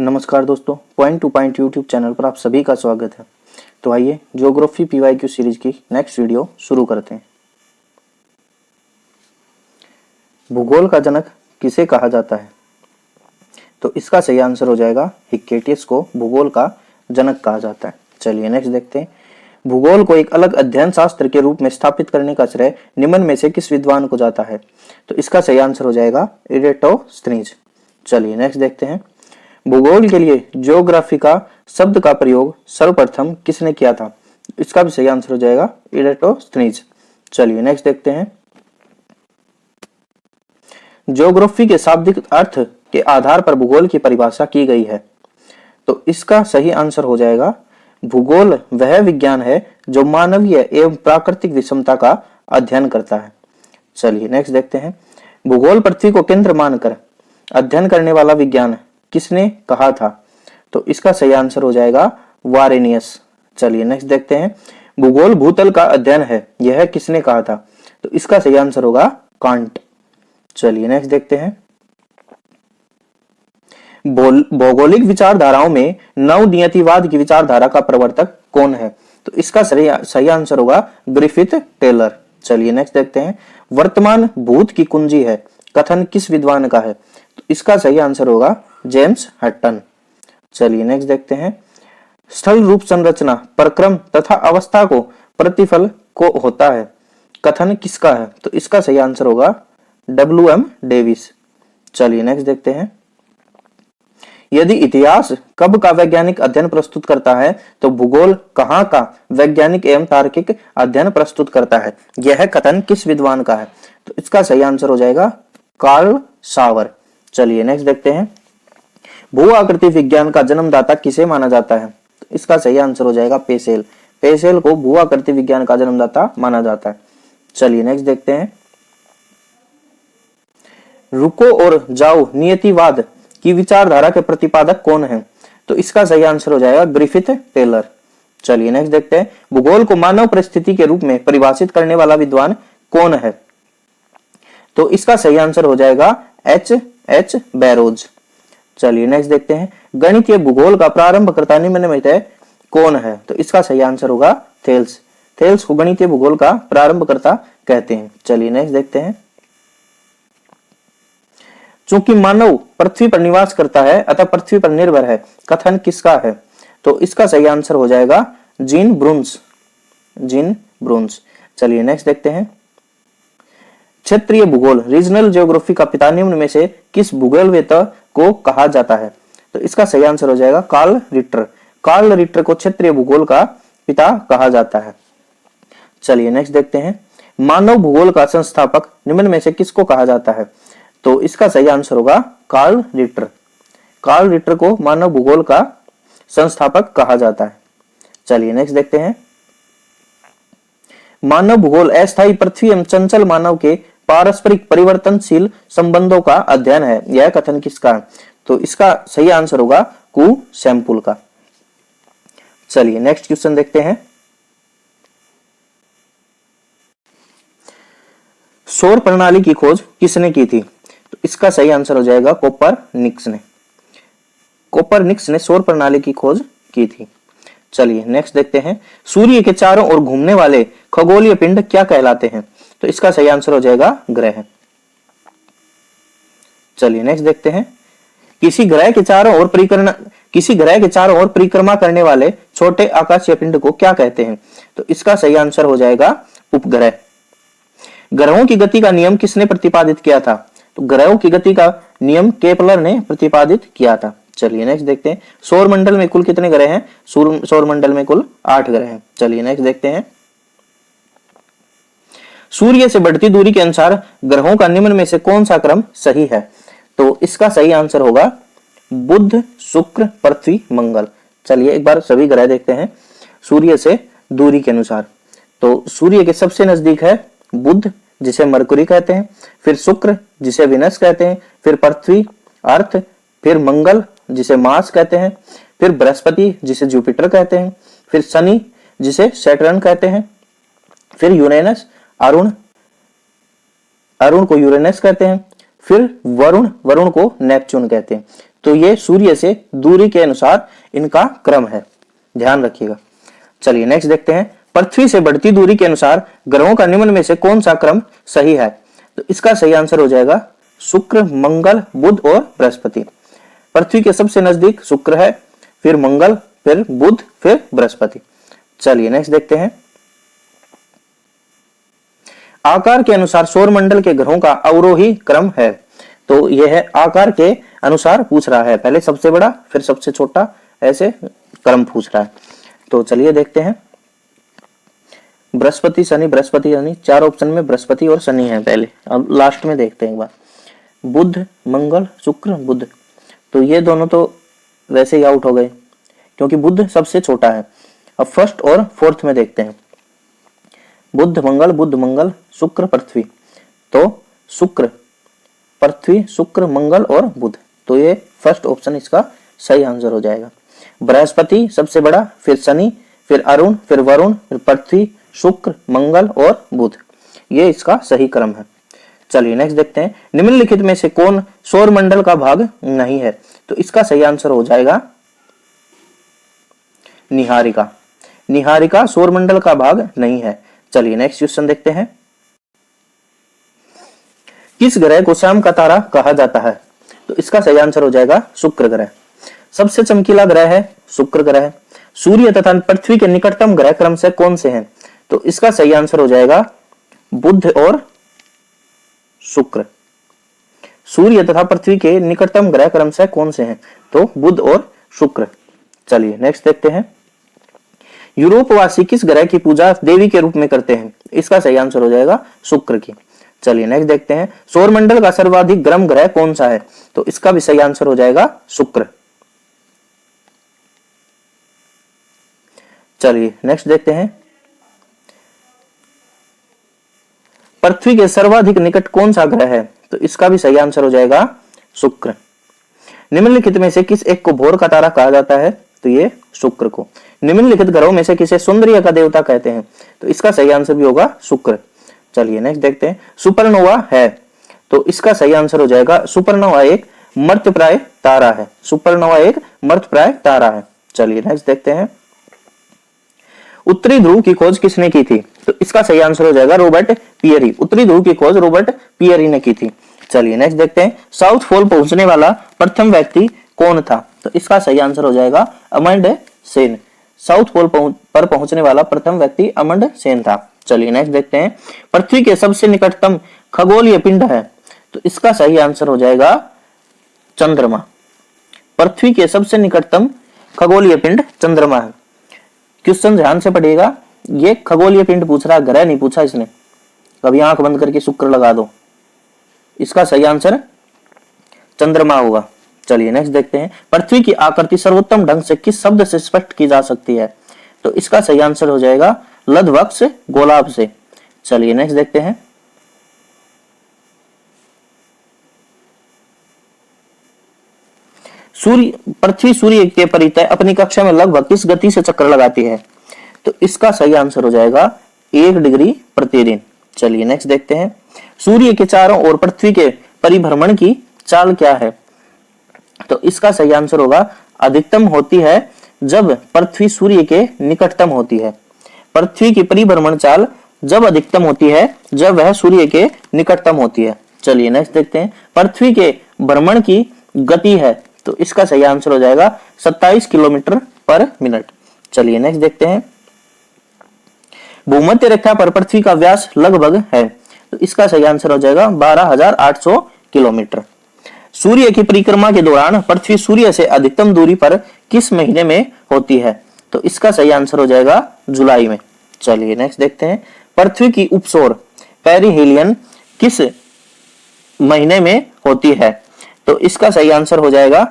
नमस्कार दोस्तों, point two point YouTube channel पर आप सभी का स्वागत है। तो आइए ज्योग्राफी पीवाईक्यू सीरीज की नेक्स्ट वीडियो शुरू करते हैं। भूगोल का जनक किसे कहा जाता है? तो इसका सही आंसर हो जाएगा हिक्केटियस को भूगोल का जनक कहा जाता है। चलिए नेक्स्ट देखते हैं। भूगोल को एक अलग अध्ययन शास्त्र के रूप में स्थापित करने का श्रेय निम्न में से किस विद्वान को जाता है? तो इसका सही आंसर हो जाएगा इरेटोस्थनीज। चलिए नेक्स्ट देखते हैं। भूगोल के लिए ज्योग्राफी का शब्द का प्रयोग सर्वप्रथम किसने किया था? इसका भी सही आंसर हो जाएगा इरेटोस्थनीज। चलिए नेक्स्ट देखते हैं। ज्योग्राफी के शाब्दिक अर्थ के आधार पर भूगोल की परिभाषा की गई है। तो इसका सही आंसर हो जाएगा भूगोल वह विज्ञान है जो मानवीय एवं प्राकृतिक विषमता का अध्ययन करता है। चलिए नेक्स्ट देखते हैं। भूगोल पृथ्वी को केंद्र मानकर अध्ययन करने वाला विज्ञान किसने कहा था? तो इसका सही आंसर हो जाएगा वारेनियस। चलिए नेक्स्ट देखते हैं। भूगोल भूतल का अध्ययन है, यह किसने कहा था? तो इसका सही आंसर होगा कांट। चलिए नेक्स्ट देखते हैं। भौगोलिक विचारधाराओं में नवनियतिवाद की विचारधारा का प्रवर्तक कौन है? तो इसका सही आंसर होगा ग्रिफिथ टेलर। चलिए नेक्स्ट देखते हैं। वर्तमान भूत की कुंजी है कथन किस विद्वान का है? तो इसका सही आंसर होगा जेम्स हटन। चलिए नेक्स्ट देखते हैं। स्थल रूप संरचना परक्रम तथा अवस्था को प्रतिफल को होता है कथन किसका है? तो इसका सही आंसर होगा WM डेविस। चलिए नेक्स्ट देखते हैं। यदि इतिहास कब का वैज्ञानिक अध्ययन प्रस्तुत करता है तो भूगोल कहाँ का वैज्ञानिक एवं तार्किक अध्ययन प्रस्तुत करता है? यह कथन किस विद्वान का है? तो इसका सही आंसर हो जाएगा कार्ल सावर। चलिए नेक्स्ट देखते हैं। भू आकृति विज्ञान का जन्मदाता किसे माना जाता है? तो इसका सही आंसर हो जाएगा पेसेल। पेसेल को भू आकृति विज्ञान का जन्मदाता माना जाता है। चलिए नेक्स्ट देखते हैं। रुको और जाओ नियतिवाद की विचारधारा के प्रतिपादक कौन है? तो इसका सही आंसर हो जाएगा ग्रिफिथ टेलर। चलिए नेक्स्ट देखते हैं। भूगोल को मानव परिस्थिति के रूप में परिभाषित करने वाला विद्वान कौन है? तो इसका सही आंसर हो जाएगा H बैरोज। चलिए नेक्स्ट देखते हैं। गणितीय भूगोल का प्रारंभकर्ता निम्न में से कौन है? तो इसका सही आंसर होगा थेल्स। थेल्स को गणितीय भूगोल का प्रारंभकर्ता कहते हैं। चलिए नेक्स्ट देखते हैं। चूंकि मानव पृथ्वी पर निवास करता है अतः पृथ्वी पर निर्भर है कथन किसका है? तो इसका सही आंसर हो जाएगा जीन ब्रून्स। जीन ब्रून्स। चलिए नेक्स्ट देखते हैं। क्षेत्रीय भूगोल रीजनल ज्योग्राफी का पिता निम्न में से किस भूगोलवेत्ता को कहा जाता है? तो इसका सही आंसर हो जाएगा कार्ल रिटर। कार्ल रिटर को क्षेत्रीय भूगोल का पिता कहा जाता है। चलिए नेक्स्ट देखते हैं। मानव भूगोल का संस्थापक निम्न में से किसको कहा जाता है? तो इसका सही आंसर होगा कार्ल रिटर। कार्ल रिटर को मानव भूगोल का संस्थापक कहा जाता है। चलिए नेक्स्ट देखते हैं। मानव भूगोल अस्थायी पृथ्वी एवं चंचल मानव के पारस्परिक परिवर्तनशील संबंधों का अध्ययन है, यह कथन किसका है? तो इसका सही आंसर होगा कु सैंपुल का। चलिए नेक्स्ट क्वेश्चन देखते हैं। सौर प्रणाली की खोज किसने की थी? तो इसका सही आंसर हो जाएगा कोपरनिकस ने। कोपरनिकस ने सौर प्रणाली की खोज की थी। चलिए नेक्स्ट देखते हैं। सूर्य के चारों ओर घूमने वाले खगोलीय पिंड क्या कहलाते हैं? तो इसका सही आंसर हो जाएगा ग्रह। चलिए नेक्स्ट देखते हैं। किसी ग्रह के चारों ओर परिक्रमा करने वाले छोटे आकाशीय पिंड को क्या कहते हैं? तो इसका सही आंसर हो जाएगा उपग्रह। ग्रहों की गति का नियम किसने प्रतिपादित किया था? तो ग्रहों की गति का नियम केपलर ने प्रतिपादित किया था। चलिए नेक्स्ट देखते हैं। सौर मंडल में कुल कितने ग्रह हैं? सौर मंडल में कुल 8 ग्रह हैं। चलिए नेक्स्ट देखते हैं। सूर्य से बढ़ती दूरी के अनुसार ग्रहों का निम्न में से कौन सा क्रम सही है? तो इसका सही आंसर होगा बुध, शुक्र, पृथ्वी, मंगल। चलिए एक बार सभी ग्रह देखते हैं सूर्य से दूरी के अनुसार। तो सूर्य के सबसे नजदीक है बुध जिसे मरकुरी कहते हैं, फिर शुक्र जिसे विनस कहते हैं, फिर पृथ्वी अर्थ, फिर मंगल जिसे मार्स कहते हैं, फिर बृहस्पति जिसे जुपिटर कहते हैं, फिर शनि जिसे सैटर्न कहते हैं, फिर यूरेनस अरुण को यूरेनस कहते हैं, फिर वरुण को नेपच्यून कहते हैं। तो ये सूर्य से दूरी के अनुसार इनका क्रम है, ध्यान रखिएगा। चलिए नेक्स्ट देखते हैं, पृथ्वी से बढ़ती दूरी के अनुसार ग्रहों का निम्न में से कौन सा क्रम सही है? तो इसका सही आंसर हो जाएगा शुक्र, मंगल, बुध और बृहस्पति। पृथ्वी के सबसे नजदीक शुक्र है, फिर मंगल, फिर बुध, फिर बृहस्पति। चलिए नेक्स्ट देखते हैं, आकार के अनुसार सौरमंडल के ग्रहों का अवरोही क्रम है। तो यह है आकार के अनुसार पूछ रहा है, पहले सबसे बड़ा फिर सबसे छोटा, ऐसे क्रम पूछ रहा है। तो चलिए देखते हैं, बृहस्पति शनि बृहस्पति शनि, चार ऑप्शन में बृहस्पति और शनि है पहले, अब लास्ट में देखते हैं एक बार, बुध, मंगल, शुक्र, बुध। तो ये दोनों तो वैसे ही आउट हो गए क्योंकि बुध सबसे छोटा है। अब फर्स्ट और फोर्थ में देखते हैं, बुध मंगल, शुक्र, पृथ्वी। तो शुक्र, पृथ्वी, शुक्र, मंगल और बुध। तो ये फर्स्ट ऑप्शन इसका सही आंसर हो जाएगा। बृहस्पति सबसे बड़ा, फिर शनि, फिर अरुण, फिर वरुण, फिर पृथ्वी, शुक्र, मंगल और बुध। ये इसका सही क्रम है। चलिए नेक्स्ट देखते हैं, निम्नलिखित में से कौन सौरमंडल का भाग नहीं है? तो इसका सही आंसर हो जाएगा निहारिका। निहारिका सौरमंडल का भाग नहीं है। चलिए नेक्स्ट क्वेश्चन देखते हैं, किस ग्रह को शाम का तारा कहा जाता है? तो इसका सही आंसर हो जाएगा शुक्र ग्रह। सबसे चमकीला ग्रह है शुक्र ग्रह। सूर्य तथा पृथ्वी के निकटतम ग्रह क्रम से कौन से हैं? तो इसका सही आंसर हो जाएगा बुध और शुक्र। सूर्य तथा पृथ्वी के निकटतम ग्रह क्रम से कौन से हैं? तो बुध और शुक्र। चलिए नेक्स्ट देखते हैं, यूरोपवासी किस ग्रह की पूजा देवी के रूप में करते हैं? इसका सही आंसर हो जाएगा शुक्र की। चलिए नेक्स्ट देखते हैं, सौरमंडल का सर्वाधिक गर्म ग्रह कौन सा है? तो इसका भी सही आंसर हो जाएगा शुक्र। चलिए नेक्स्ट देखते हैं, पृथ्वी के सर्वाधिक निकट कौन सा ग्रह है? तो इसका भी सही आंसर हो जाएगा शुक्र। निम्नलिखित में से किस एक को भोर का तारा कहा जाता है? तो ये शुक्र को। निम्नलिखित ग्रहों में से किसे सौंदर्य का देवता कहते हैं? तो इसका सही आंसर भी होगा शुक्र। चलिए नेक्स्ट देखते हैं, सुपरनोवा है। तो इसका सही आंसर हो जाएगा सुपरनोवा एक मर्त्यप्राय तारा है। सुपरनोवा एक मर्त्यप्राय तारा है। चलिए नेक्स्ट देखते हैं, उत्तरी ध्रुव की खोज किसने की थी? तो इसका सही आंसर हो जाएगा रॉबर्ट पियरी। उत्तरी ध्रुव की खोज रॉबर्ट पियरी ने की थी। चलिए नेक्स्ट देखते हैं, साउथ पोल पहुंचने वाला प्रथम व्यक्ति कौन था? तो इसका सही आंसर हो जाएगा अमंड सेन। साउथ पोल पर पहुंचने वाला प्रथम व्यक्ति अमंड सेन था। चलिए नेक्स्ट देखते हैं, पृथ्वी के सबसे निकटतम खगोलीय पिंड है? तो इसका सही आंसर हो जाएगा चंद्रमा। पृथ्वी के सबसे निकटतम खगोलीय पिंड चंद्रमा है। क्वेश्चन ध्यान से पढ़िएगा, ये खगोलीय पिंड पूछ रहा, ग्रह नहीं पूछा इसने। कभी आंख बंद करके शुक्र लगा दो, इसका सही आंसर चंद्रमा होगा। चलिए नेक्स्ट देखते हैं, पृथ्वी की आकृति सर्वोत्तम ढंग से किस शब्द से स्पष्ट की जा सकती है? तो इसका सही आंसर हो जाएगा लधवक्ष गोलाभ से। चलिए नेक्स्ट देखते हैं, पृथ्वी सूर्य के परितः अपनी कक्षा में लगभग किस गति से चक्कर लगाती है? तो इसका सही आंसर हो जाएगा 1 डिग्री प्रतिदिन। चलिए नेक्स्ट देखते हैं, सूर्य के चारों ओर पृथ्वी के परिभ्रमण की चाल क्या है? तो इसका सही आंसर होगा अधिकतम होती है जब पृथ्वी सूर्य के निकटतम होती है। पृथ्वी की परिभ्रमण चाल जब अधिकतम होती है जब वह सूर्य के निकटतम होती है। चलिए नेक्स्ट देखते हैं, पृथ्वी के भ्रमण की गति है? तो इसका सही आंसर हो जाएगा 27 किलोमीटर पर मिनट। चलिए नेक्स्ट देखते हैं, भूमध्य रेखा पर पृथ्वी का व्यास लगभग है? तो इसका सही आंसर हो जाएगा 12,800 किलोमीटर। सूर्य की परिक्रमा के दौरान पृथ्वी सूर्य से अधिकतम दूरी पर किस महीने में होती है? तो इसका सही आंसर हो जाएगा जुलाई में। चलिए नेक्स्ट देखते हैं, पृथ्वी की उपसौर पेरिहेलियन किस महीने में होती है? तो इसका सही आंसर हो जाएगा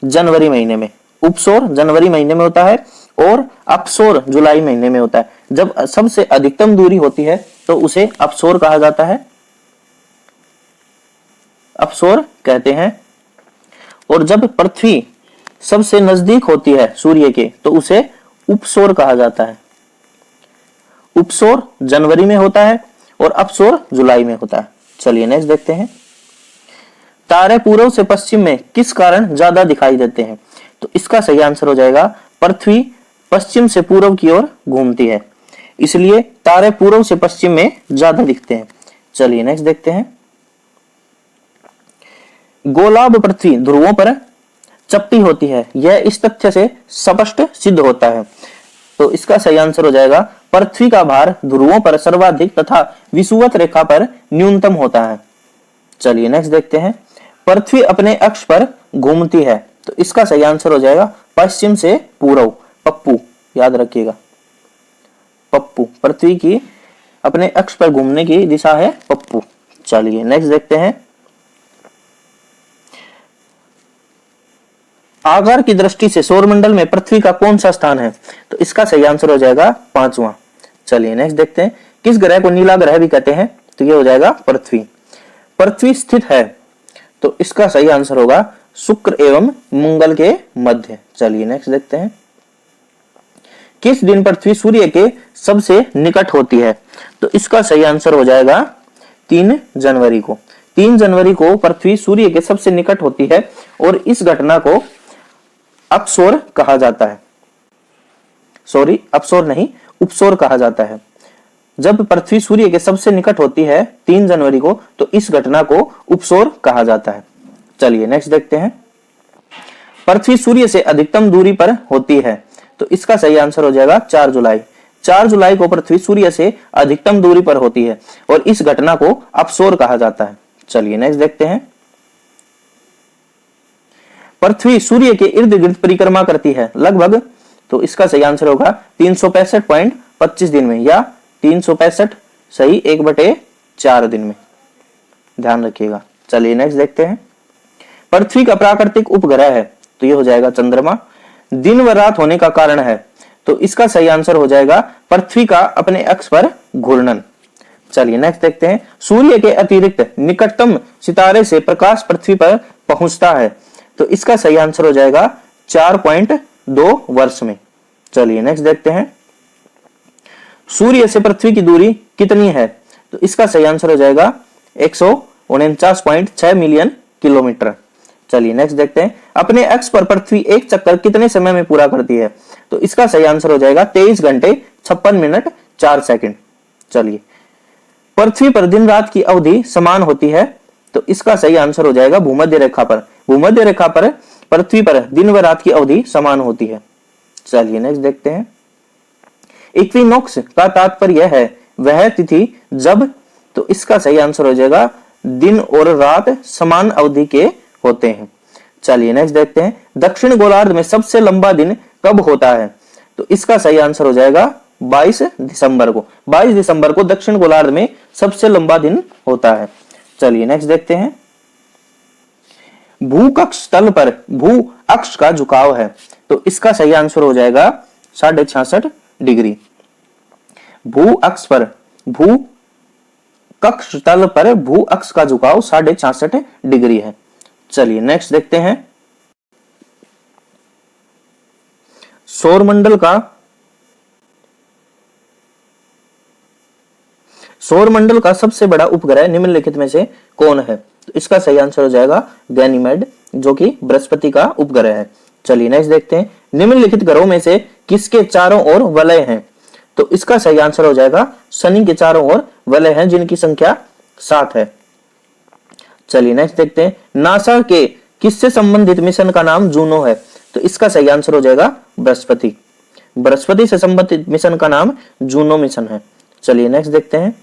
जनवरी महीने में। उपसौर जनवरी महीने में होता है और अपसौर जुलाई महीने में होता है। जब सबसे अधिकतम दूरी होती है तो उसे अपसौर कहा जाता है, अपसौर कहते हैं। और जब पृथ्वी सबसे नजदीक होती है सूर्य के तो उसे उपसौर कहा जाता है। उपसौर जनवरी में होता है और अपसौर जुलाई में होता है। चलिए नेक्स्ट देखते हैं, तारे पूर्व से पश्चिम में किस कारण ज्यादा दिखाई देते हैं? तो इसका सही आंसर हो जाएगा पृथ्वी पश्चिम से पूर्व की ओर घूमती है, इसलिए तारे पूर्व से पश्चिम में ज्यादा दिखते हैं। चलिए नेक्स्ट देखते हैं। गोलाभ पृथ्वी ध्रुवों पर चपटी होती है, यह इस तथ्य से स्पष्ट सिद्ध होता है। तो इसका सही आंसर हो जाएगा पृथ्वी का भार ध्रुवों पर सर्वाधिक तथा विषुवत रेखा पर न्यूनतम होता है। चलिए नेक्स्ट देखते हैं। पृथ्वी अपने अक्ष पर घूमती है, तो इसका सही आंसर हो जाएगा पश्चिम से पूर्व, पप्पू, याद रखिएगा पप्पू। पृथ्वी की अपने अक्ष पर घूमने की दिशा है पप्पू। चलिए नेक्स्ट देखते हैं। आकार की दृष्टि से सौरमंडल में पृथ्वी का कौन सा स्थान है? तो इसका सही आंसर हो जाएगा 5वां। चलिए नेक्स्ट देखते हैं। किस ग्रह को नीला ग्रह भी कहते हैं? तो ये हो जाएगा पृथ्वी। पृथ्वी स्थित है, तो इसका सही आंसर होगा शुक्र एवं मंगल के मध्य। चलिए नेक्स्ट देखते हैं। किस दिन पृथ्वी सूर्य के सबसे निकट होती है? तो इसका सही आंसर हो जाएगा 3 जनवरी को। 3 जनवरी को पृथ्वी सूर्य के सबसे निकट होती है और इस घटना को अपसौर कहा जाता है। सॉरी, अपसौर नहीं, उपसौर कहा जाता है। जब पृथ्वी सूर्य के सबसे निकट होती है 3 जनवरी को, तो इस घटना को उपसौर कहा जाता है। चलिए नेक्स्ट देखते हैं। पृथ्वी सूर्य से अधिकतम दूरी पर होती है, तो इसका सही आंसर हो जाएगा 4 जुलाई। 4 जुलाई को पृथ्वी सूर्य से अधिकतम दूरी पर होती है और इस घटना को अपसौर कहा जाता है। चलिए नेक्स्ट देखते हैं। पृथ्वी सूर्य के इर्द गिर्द परिक्रमा करती है लगभग, तो इसका सही आंसर होगा 365.25 दिन में, या 365 सही 1/4 दिन में, ध्यान रखिएगा। चलिए नेक्स्ट देखते हैं। पृथ्वी का प्राकृतिक उपग्रह है, तो ये हो जाएगा चंद्रमा। दिन व रात होने का कारण है, तो इसका सही आंसर हो जाएगा पृथ्वी का अपने अक्ष पर घूर्णन। चलिए नेक्स्ट देखते हैं। सूर्य के अतिरिक्त निकटतम सितारे से प्रकाश पृथ्वी पर पहुंचता है, तो इसका सही आंसर हो जाएगा 4.2 वर्ष में। चलिए नेक्स्ट देखते हैं। सूर्य से पृथ्वी की दूरी कितनी है? तो इसका सही आंसर हो जाएगा 149.6 मिलियन किलोमीटर। चलिए नेक्स्ट देखते हैं। अपने अक्ष पर पृथ्वी एक चक्कर कितने समय में पूरा करती है? तो इसका सही आंसर हो जाएगा 23 घंटे 56 मिनट 4 सेकंड। चलिए, पृथ्वी पर दिन रात की अवधि समान होती है, तो इसका सही आंसर हो जाएगा भूमध्य रेखा पर। भूमध्य रेखा पर पृथ्वी पर दिन व रात की अवधि समान होती है। चलिए नेक्स्ट देखते हैं। इक्विनॉक्स का तात्पर्य है वह तिथि जब, तो इसका सही आंसर हो जाएगा दिन और रात समान अवधि के होते हैं। चलिए नेक्स्ट देखते हैं। दक्षिण गोलार्ध में सबसे लंबा दिन कब होता है? तो इसका सही आंसर हो जाएगा 22 दिसंबर को। 22 दिसंबर को दक्षिण गोलार्ध में सबसे लंबा दिन होता है। चलिए नेक्स्ट देखते हैं। भूकक्ष तल पर भू अक्ष का झुकाव है, तो इसका सही आंसर हो जाएगा 66.5 डिग्री। भू अक्ष पर भू कक्ष तल पर भू अक्ष का झुकाव 66.5 डिग्री है। चलिए नेक्स्ट देखते हैं। सौरमंडल का सबसे बड़ा उपग्रह निम्नलिखित में से कौन है? तो इसका सही आंसर हो जाएगा गैनीमेड, जो कि बृहस्पति का उपग्रह है। चलिए नेक्स्ट देखते हैं। निम्नलिखित ग्रहों में से किसके चारों ओर वलय हैं? तो इसका सही आंसर हो जाएगा शनि के चारों ओर वलय हैं, जिनकी संख्या 7 है। चलिए नेक्स्ट देखते हैं। नासा के किससे संबंधित मिशन का नाम जूनो है? तो इसका सही आंसर हो जाएगा बृहस्पति। बृहस्पति से संबंधित मिशन का नाम जूनो मिशन है। चलिए नेक्स्ट देखते हैं।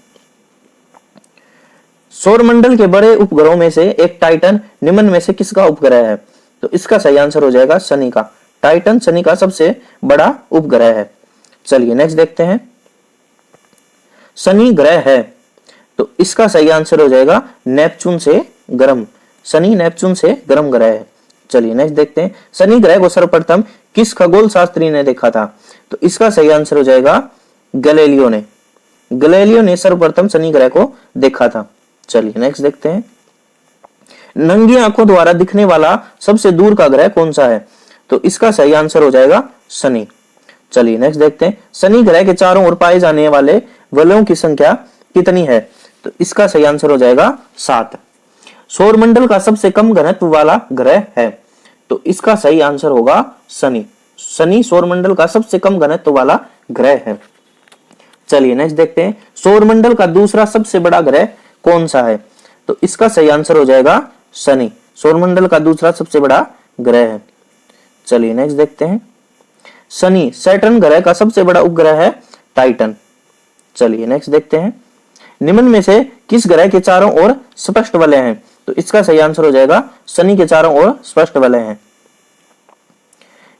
सौरमंडल के बड़े उपग्रहों में से एक टाइटन निम्न में से किसका उपग्रह है? तो इसका सही आंसर हो जाएगा शनि का। टाइटन शनि का सबसे बड़ा उपग्रह है। चलिए नेक्स्ट देखते हैं। शनि ग्रह है, तो इसका सही आंसर हो जाएगा नेपच्यून से गर्म। शनि नेपच्यून से गर्म ग्रह है। चलिए नेक्स्ट देखते हैं। शनि ग्रह को सर्वप्रथम किस खगोल शास्त्री ने देखा था? तो इसका सही आंसर हो जाएगा गैलीलियो ने। गैलीलियो ने सर्वप्रथम शनि ग्रह को देखा था। चलिए नेक्स्ट देखते हैं। नंगी आंखों द्वारा दिखने वाला सबसे दूर का ग्रह कौन सा है? तो इसका सही आंसर हो जाएगा शनि। चलिए नेक्स्ट देखते हैं। शनि ग्रह के चारों ओर पाए जाने वाले वलयों की संख्या कितनी है? तो इसका सही आंसर हो जाएगा 7। सौरमंडल का सबसे कम घनत्व वाला ग्रह है? तो इसका सही आंसर होगा शनि। शनि सौरमंडल का सबसे कम घनत्व वाला ग्रह है। चलिए नेक्स्ट देखते हैं, सौरमंडल का दूसरा सबसे बड़ा ग्रह कौन सा है? तो इसका सही आंसर हो जाएगा शनि। सौरमंडल का दूसरा सबसे बड़ा ग्रह है। चलिए नेक्स्ट देखते हैं, शनि सैटर्न ग्रह का सबसे बड़ा उपग्रह है टाइटन। चलिए नेक्स्ट देखते हैं, निम्न में से किस ग्रह के चारों ओर स्पष्ट वलय हैं? तो इसका सही आंसर हो जाएगा शनि के चारों ओर स्पष्ट वलय हैं।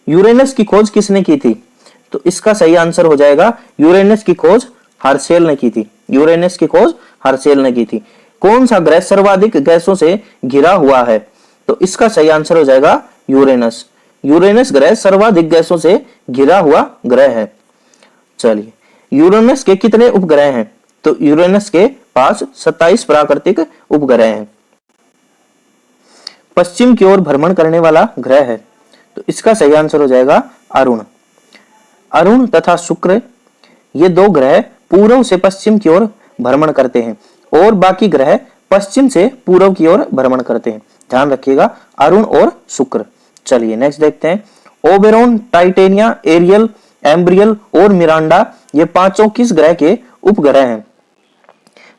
यूरेनस की खोज किसने की थी? तो इसका सही आंसर हो जाएगा यूरेनस की खोज हर्शेल ने की थी। यूरेनस की खोज हर्शेल ने की थी। कौन सा ग्रह सर्वाधिक गैसों से घिरा हुआ है? तो इसका सही आंसर हो जाएगा यूरेनस। यूरेनस ग्रह सर्वाधिक गैसों से घिरा हुआ ग्रह है। चलिए, यूरेनस के कितने उपग्रह हैं? तो यूरेनस के पास 27 प्राकृतिक उपग्रह हैं। पश्चिम की ओर भ्रमण करने वाला ग्रह है? तो इसका सही आंसर हो जाएगा अरुण। अरुण तथा शुक्र ये दो ग्रह पूर्व से पश्चिम की ओर भ्रमण करते हैं और बाकी ग्रह पश्चिम से पूर्व की ओर भ्रमण करते हैं। ध्यान रखिएगा, अरुण और शुक्र। चलिए नेक्स्ट देखते हैं, ओबेरोन, टाइटेनिया, एरियल, एम्ब्रियल और मिरांडा ये पांचों किस ग्रह के उपग्रह हैं?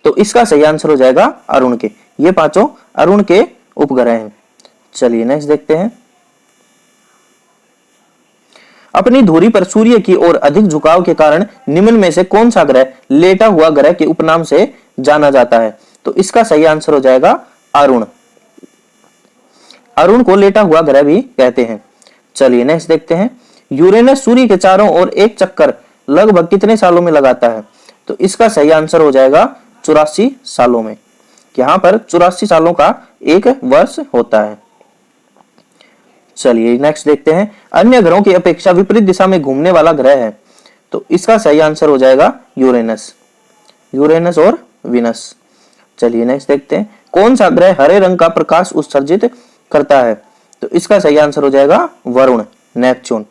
तो इसका सही आंसर हो जाएगा अरुण के। ये पांचों अरुण के उपग्रह हैं। चलिए नेक्स्ट देखते हैं, अपनी धुरी पर सूर्य की ओर अधिक झुकाव के कारण निम्न में से कौन सा ग्रह लेटा हुआ ग्रह के उपनाम से जाना जाता है? तो इसका सही आंसर हो जाएगा अरुण। अरुण को लेटा हुआ ग्रह भी कहते हैं। चलिए नेक्स्ट देखते हैं, यूरेनस सूर्य के चारों ओर एक चक्कर लगभग कितने सालों में लगाता है? तो इसका सही आंसर हो जाएगा 84 सालों में। यहां पर 84 सालों का एक वर्ष होता है। चलिए नेक्स्ट देखते हैं, अन्य ग्रहों की अपेक्षा विपरीत दिशा में घूमने वाला ग्रह है? तो इसका सही आंसर हो जाएगा यूरेनस। यूरेनस और विनस। चलिए नेक्स्ट देखते हैं, कौन सा ग्रह हरे रंग का प्रकाश उत्सर्जित करता है? तो इसका सही आंसर हो जाएगा वरुण, नेपच्यून।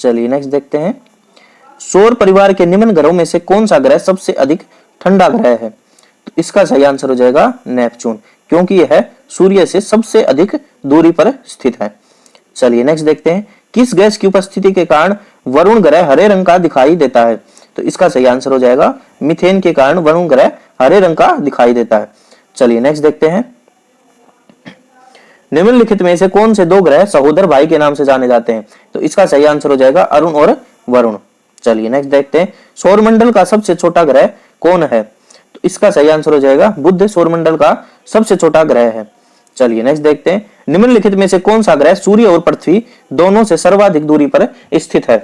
चलिए नेक्स्ट देखते हैं, सौर परिवार के निम्न ग्रहों में से कौन सा ग्रह सबसे अधिक ठंडा ग्रह है? तो इसका सही आंसर हो जाएगा नेपच्यून, क्योंकि यह सूर्य से सबसे अधिक दूरी पर स्थित है। चलिए नेक्स्ट देखते हैं, किस गैस की उपस्थिति के कारण वरुण ग्रह हरे रंग का दिखाई देता है? तो इसका सही आंसर हो जाएगा मीथेन के कारण वरुण ग्रह हरे रंग का दिखाई देता है। चलिए नेक्स्ट देखते हैं, निम्नलिखित में से कौन से दो ग्रह सहोदर भाई के नाम से जाने जाते हैं? तो इसका सही आंसर हो जाएगा अरुण और वरुण। चलिए नेक्स्ट देखते हैं, सौरमंडल का सबसे छोटा ग्रह कौन है? तो इसका सही आंसर हो जाएगा बुध सौरमंडल का सबसे छोटा ग्रह है। चलिए नेक्स्ट देखते हैं, निम्नलिखित में से कौन सा ग्रह सूर्य और पृथ्वी दोनों से सर्वाधिक दूरी पर स्थित है?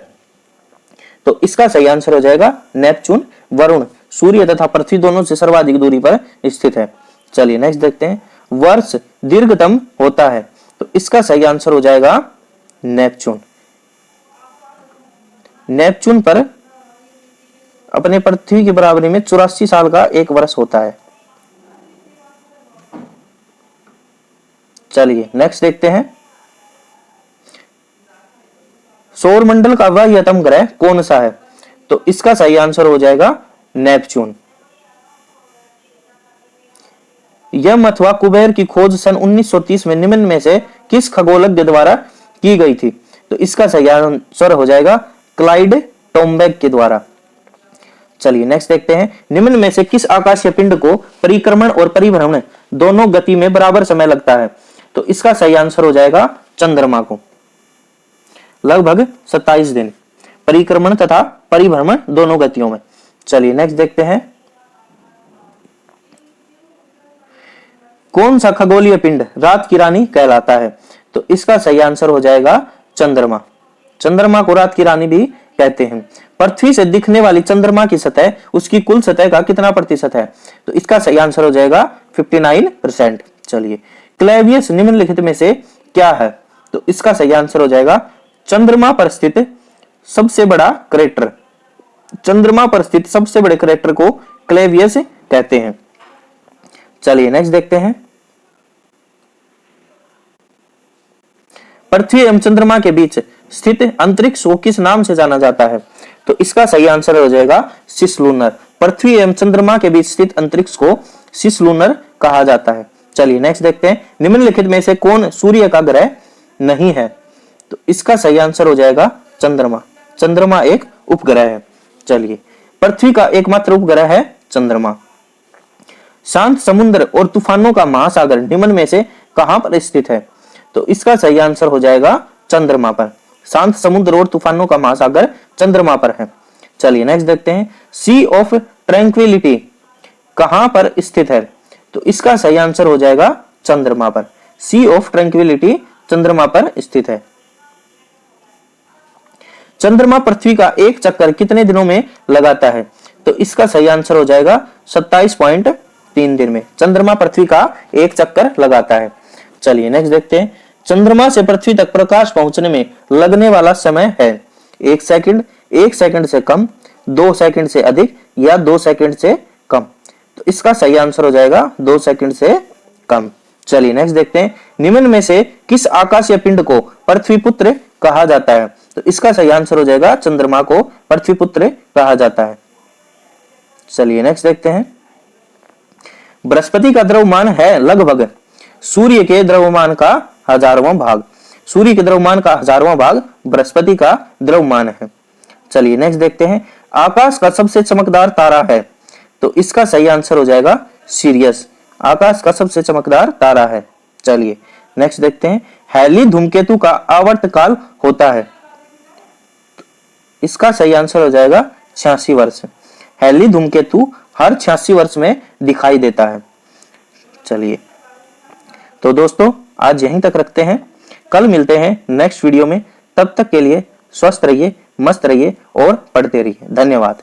तो इसका सही आंसर हो जाएगा नेपच्यून। वरुण सूर्य तथा पृथ्वी दोनों से सर्वाधिक दूरी पर स्थित है। चलिए नेक्स्ट देखते हैं, वर्ष दीर्घतम होता है? तो इसका सही आंसर हो जाएगा नेपच्यून। नेपच्यून पर अपने पृथ्वी की बराबरी में 84 साल का एक वर्ष होता है। चलिए नेक्स्ट देखते हैं, सौरमंडल का बाह्यतम ग्रह कौन सा है? तो इसका सही आंसर हो जाएगा नेपच्यून। यम अथवा कुबेर की खोज सन 1930 में निम्न में से किस खगोलज्ञ द्वारा की गई थी? तो इसका सही आंसर हो जाएगा क्लाइड टोम्बेक के द्वारा। चलिए नेक्स्ट देखते हैं, निम्न में से किस आकाशीय पिंड को परिक्रमण और परिभ्रमण दोनों गति में बराबर समय लगता है? तो इसका सही आंसर हो जाएगा चंद्रमा को, लगभग 27 दिन परिक्रमण तथा परिभ्रमण दोनों गतियों में। चलिए नेक्स्ट देखते हैं, कौन सा खगोलीय पिंड रात की रानी कहलाता है? तो इसका सही आंसर हो जाएगा चंद्रमा। चंद्रमा को रात की रानी भी कहते हैं। पृथ्वी से दिखने वाली चंद्रमा की सतह उसकी कुल सतह का कितना प्रतिशत है? तो इसका सही आंसर हो जाएगा 59%। चलिए, क्लेवियस निम्नलिखित में से क्या है? तो इसका सही आंसर हो जाएगा चंद्रमा पर स्थित सबसे बड़ा क्रेटर। चंद्रमा पर स्थित सबसे बड़े क्रेटर को क्लेवियस कहते हैं। चलिए नेक्स्ट देखते हैं, पृथ्वी एवं चंद्रमा के बीच स्थित अंतरिक्ष को किस नाम से जाना जाता है? तो इसका सही आंसर हो जाएगा सिसलुनर। पृथ्वी एवं चंद्रमा के बीच स्थित अंतरिक्ष को सिसलुनर कहा जाता है। चलिए नेक्स्ट देखते हैं, निम्नलिखित में से कौन सूर्य का ग्रह नहीं है? तो इसका सही आंसर हो जाएगा चंद्रमा। चंद्रमा एक उपग्रह है। चलिए, पृथ्वी का एकमात्र उपग्रह है चंद्रमा। शांत समुद्र और तूफानों का महासागर निम्न में से कहां पर स्थित है? तो इसका सही आंसर हो जाएगा चंद्रमा पर। शांत समुद्र और तूफानों का महासागर चंद्रमा पर है। चलिए नेक्स्ट देखते हैं, सी ऑफ ट्रैंक्विलिटी कहां पर स्थित है? तो इसका सही आंसर हो जाएगा चंद्रमा पर। सी ऑफ ट्रैंक्विलिटी चंद्रमा पर स्थित है। चंद्रमा पृथ्वी का एक चक्कर कितने दिनों में लगाता है? तो इसका सही आंसर हो जाएगा 27.3 दिन में चंद्रमा पृथ्वी का एक चक्कर लगाता है। चलिए नेक्स्ट देखते हैं, चंद्रमा से पृथ्वी तक प्रकाश पहुंचने में लगने वाला समय है 1 सेकंड, 1 सेकंड से कम, 2 सेकंड से अधिक या 2 सेकंड से कम। तो इसका सही आंसर हो जाएगा 2 सेकंड से कम। चलिए नेक्स्ट देखते हैं, निम्न में से किस आकाशीय पिंड को पृथ्वी पुत्र कहा जाता है? तो इसका सही आंसर हो जाएगा चंद्रमा को पृथ्वी पुत्र कहा जाता है। चलिए नेक्स्ट देखते हैं, बृहस्पति का द्रव्यमान है लगभग सूर्य के द्रव्यमान का 1000वां भाग। सूर्य के द्रव्यमान का 1000वां भाग बृहस्पति का द्रव्यमान है। चलिए नेक्स्ट देखते हैं, आकाश का सबसे चमकदार तारा है? तो इसका सही आंसर हो जाएगा सीरियस। आकाश का सबसे चमकदार तारा है। चलिए नेक्स्ट देखते हैं, हैली धूमकेतु का आवर्तकाल होता है? इसका सही आंसर हो जाएगा 86 वर्ष। हैली धूमकेतु हर 86 वर्ष में दिखाई देता है। चलिए तो दोस्तों आज यहीं तक रखते हैं, कल मिलते हैं नेक्स्ट वीडियो में। तब तक के लिए स्वस्थ रहिए, मस्त रहिए और पढ़ते रहिए। धन्यवाद।